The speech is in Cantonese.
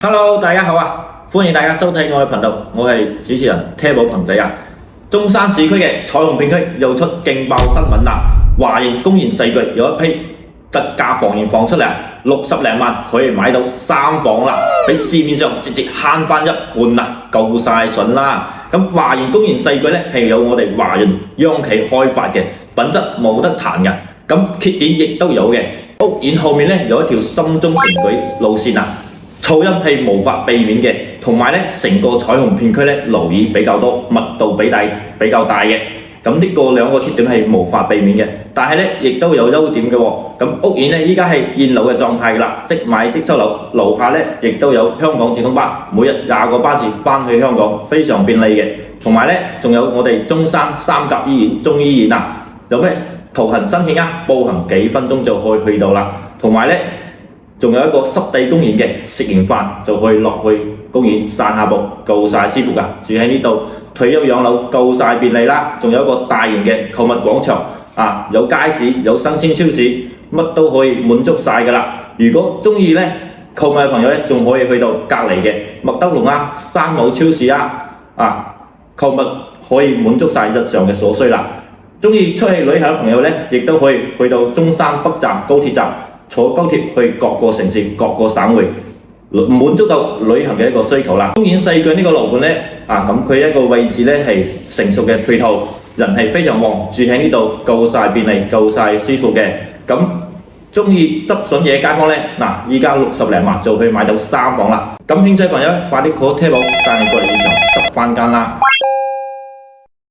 Hello，大家好啊！歡迎大家收睇我嘅頻道，我係主持人車寶鵬仔啊。中山市區嘅彩虹片區又出勁爆新聞啦！華研公園四季有一批特價房源放出嚟，60零萬可以買到3房啦，比市面上直接慳翻一半啦，夠晒筍啦！咁華研公園四季呢係有我哋華潤央企開發嘅，品質冇得彈嘅。咁缺點亦都有嘅，屋苑後面呢有一條深中城軌路線啊。噪音係無法避免嘅，同埋咧成個彩虹片區咧樓宇比較多，密度比較大嘅。咁呢個兩個缺點係無法避免嘅，但係咧亦都有優點嘅喎。咁屋苑咧依家係現樓嘅狀態㗎啦，即買即收樓，樓下咧亦都有香港直通巴，每日20個巴士翻去香港，非常便利嘅。同埋咧仲有我哋中山三甲醫院中醫院啊，有咩圖行申請啊，步行幾分鐘就可以去到啦。同埋咧。仲有一個濕地公園嘅，食完飯就可以落去公園散下步，夠晒舒服噶。住喺呢度退休養老夠晒便利啦。仲有一個大型嘅購物廣場啊，有街市，有新鮮超市，乜都可以滿足晒噶啦。如果中意咧購物嘅朋友咧，仲可以去到隔離嘅麥德龍啊、山姆超市購物可以滿足晒日常嘅所需啦。中意出去旅行嘅朋友咧，亦都可以去到中山北站高鐵站。坐高鐵去各個城市、各個省會，滿足到旅行嘅一個需求啦。公園四季呢個樓盤呢，咁佢一個位置呢係成熟嘅配套，人係非常旺，住喺呢度夠晒便利、夠晒舒服嘅。咁中意執筍嘢街坊呢，依家60零萬就可以買到3房啦。咁興趣朋友快啲 call 車寶帶你過嚟現場執翻間啦。